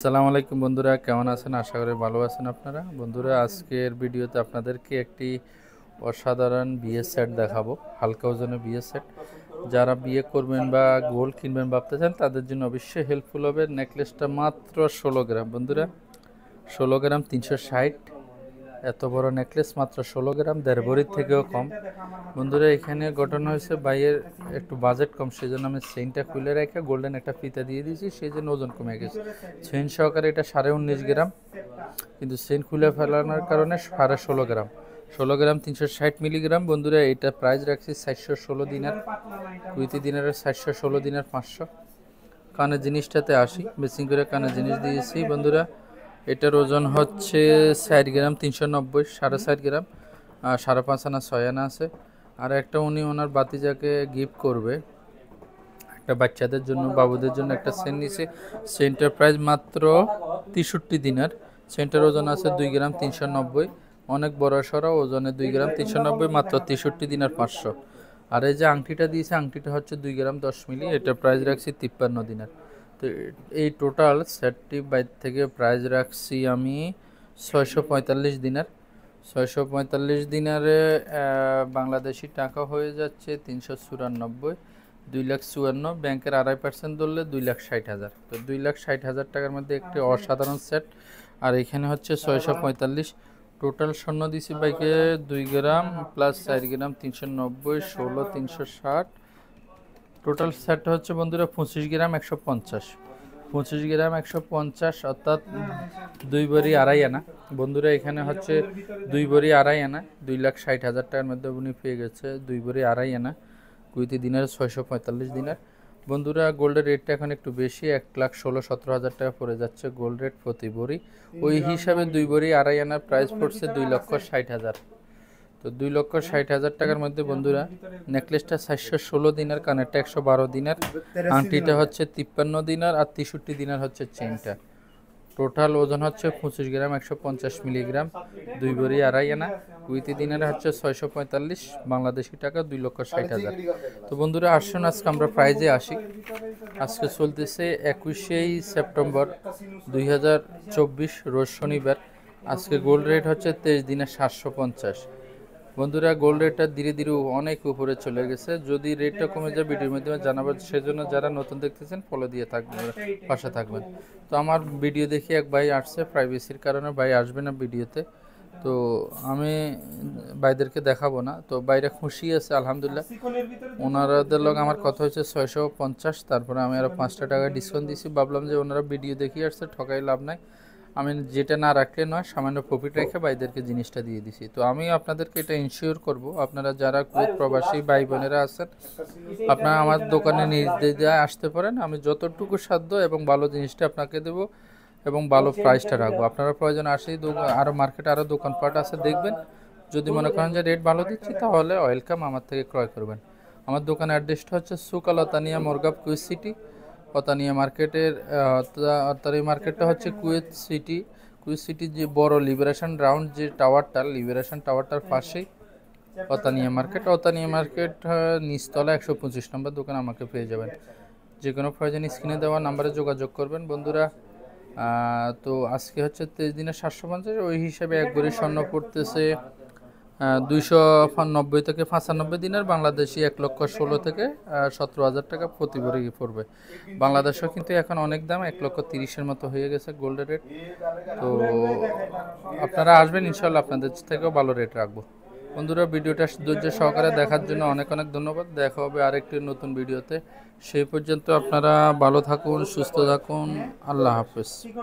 আসসালামু আলাইকুম বন্ধুরা, কেমন আছেন? আশা করি ভালো আছেন আপনারা। বন্ধুরা, আজকের ভিডিওতে আপনাদেরকে একটি অসাধারণ বিয়ের সেট দেখাবো, হালকা ওজনের বিয়ের সেট। যারা বিয়ে করবেন বা গোল্ড কিনবেন ভাবতেছেন তাদের জন্য অবশ্যই হেল্পফুল হবে। নেকলেসটা মাত্র 16 গ্রাম বন্ধুরা, 16 গ্রাম 360। এত বড় নেকলেস মাত্র 16 গ্রাম, দেড় ভরির থেকেও কম। বন্ধুরা, এখানে ঘটনা হয়েছে ভাইয়ের একটু বাজেট কম, সেই জন্য আমি চেইনটা খুলে রেখে গোল্ডেন একটা ফিতা দিয়ে দিয়েছি, সেই জন্য ওজন কমে গেছে। চেইন সহকারে এটা 19.5 গ্রাম, কিন্তু চেইন খুলে ফেলানোর কারণে 16.5 গ্রাম, 16 গ্রাম 360 মিলিগ্রাম। বন্ধুরা, এটা প্রাইস রাখছি 416 দিনার, কুইতি দিনারের 416 দিনার 500। কানের জিনিসটাতে আসি, বেসিং করে কানের জিনিস দিয়েছি বন্ধুরা। এটার ওজন হচ্ছে 4 গ্রাম 390, 4.5 গ্রাম, 5.5 আনা 6 আনা আছে। আর একটা উনি ওনার বাতিজাকে গিফট করবে, একটা বাচ্চাদের জন্য, বাবুদের জন্য একটা সেন্ট নিছে। সেন্টের প্রাইস মাত্র 63 দিনার। সেন্টের ওজন আছে 2 গ্রাম 390, অনেক বড় সড়ো ওজনে 2 গ্রাম 390, মাত্র 63 দিনার 500। আর এই যে আংটিটা দিয়েছে, আংটিটা হচ্ছে 2 গ্রাম 10 মিলি, এটা প্রাইস রাখছি 53 দিনার। তো এই টোটাল সেটটি বাইর থেকে প্রাইস রাখছি আমি 645 দিনার। 645 দিনারে বাংলাদেশি টাকা হয়ে যাচ্ছে 394, 2,54,000। ব্যাংকের 2.5% ধরলে 2,60,000। তো 2,60,000 টাকার মধ্যে একটি অসাধারণ সেট। আর এখানে হচ্ছে 645 টোটাল স্বর্ণ দিছি বাইকে 2 গ্রাম প্লাস 4 গ্রাম 390, 16 360। টোটাল সেট হচ্ছে বন্ধুরা 25 গ্রাম 150, 25 গ্রাম 150, অর্থাৎ 2 ভরি 2.5 আনা। বন্ধুরা, এখানে হচ্ছে 2 ভরি 2.5 আনা, 2,60,000 টাকার মধ্যে উনি পেয়ে গেছে 2 ভরি 2.5 আনা, কুইতি দিনের 645 দিনার। বন্ধুরা, গোল্ডের রেটটা এখন একটু বেশি, 1,16,17,000 টাকা পড়ে যাচ্ছে গোল্ড রেট প্রতি ভরি। ওই হিসাবে 2 ভরি 2.5 আনার প্রাইস পড়ছে 2,60,000। তো 2,60,000 টাকার মধ্যে বন্ধুরা নেকলেসটা 416 দিনার, কানেরটা 112 দিনার, আংটিটা হচ্ছে 53 দিনার, আর 63 দিনার হচ্ছে চেইনটা। টোটাল ওজন হচ্ছে 25 গ্রাম 150 মিলিগ্রাম, 2 ভরি 2.5 আনা, কুইতি দিনারে হচ্ছে 645 বাংলাদেশি টাকা, 2,60,000। তো বন্ধুরা, আসুন আজকে আমরা প্রাইজে আসি। আজকে চলতেছে 21 সেপ্টেম্বর 2024, রোজ শনিবার। আজকে গোল্ড রেট হচ্ছে 23 দিনে 750। বন্ধুরা, গোল্ড রেটটা ধীরে ধীরে অনেক উপরে চলে গেছে। যদি রেটটা কমে যায় ভিডিওর মাধ্যমে জানাবো, সেজন্য যারা নতুন দেখতেছেন ফলো দিয়ে থাকবেন, পাশে থাকবেন। তো আমার ভিডিও দেখে এক ভাই আসছে, প্রাইভেসির কারণে ভাই আসবে না ভিডিওতে, তো আমি ভাইদেরকে দেখাবো না। তো বাইরে খুশি আছে আলহামদুলিল্লাহ। ওনারাদের লোক আমার কথা হচ্ছে 650, তারপরে আমি আরও 5টা টাকা ডিসকাউন্ট দিয়েছি। ভাবলাম যে ওনারা ভিডিও দেখিয়ে আসছে, ঠকাই লাভ নাই, আমি যেটা না রাখলে নয়, সামান্য প্রফিট রেখে ভাইদেরকে জিনিসটা দিয়ে দিছি। তো আমি আপনাদেরকে এটা ইনশিওর করব, আপনারা যারা কুয়েত প্রবাসী ভাই বোনেরা আছেন, আপনারা আমার দোকানে নির্দ্বিধায় আসতে পারেন। আমি যতটুকু সাধ্য এবং ভালো জিনিসটা আপনাকে দেবো এবং ভালো প্রাইসটা রাখবো। আপনারা প্রয়োজন আসেই, আরও মার্কেটে আরও দোকানপাট আছে, দেখবেন। যদি মনে করেন যে রেট ভালো দিচ্ছি, তাহলে ওয়েলকাম, আমার থেকে ক্রয় করবেন। আমার দোকানের অ্যাড্রেসটা হচ্ছে সুকাল অতানিয়া মোরগাব, কুয়েত সিটি। অতানিয়া মার্কেটের অতানি মার্কেটটা হচ্ছে কুয়েত সিটি, কুয়েত সিটির যে বড় লিবারেশন রাউন্ড যে টাওয়ারটা, লিবারেশন টাওয়ারটার পাশেই অতানিয়া মার্কেট। অতানিয়া মার্কেট নিচতলা 125 নম্বর দোকান আমাকে পেয়ে যাবেন। যে কোনো প্রয়োজন স্ক্রিনে দেওয়া নাম্বারে যোগাযোগ করবেন বন্ধুরা। তো আজকে হচ্ছে 23 দিনে 750, ওই হিসাবে এক ভরি স্বর্ণ পড়তেছে 290 থেকে 95 দিনের, বাংলাদেশি 1,16,000 থেকে 17,000 টাকা প্রতি ভরি পড়বে। বাংলাদেশেও কিন্তু এখন অনেক দাম, 1,30,000 মতো হয়ে গেছে গোল্ডের রেট। তো আপনারা আসবেন, ইনশাল্লাহ আপনাদের থেকেও ভালো রেট রাখবো। বন্ধুরা, ভিডিওটা ধৈর্য সহকারে দেখার জন্য অনেক অনেক ধন্যবাদ। দেখা হবে আরেকটি নতুন ভিডিওতে। সেই পর্যন্ত আপনারা ভালো থাকুন, সুস্থ থাকুন। আল্লাহ হাফেজ।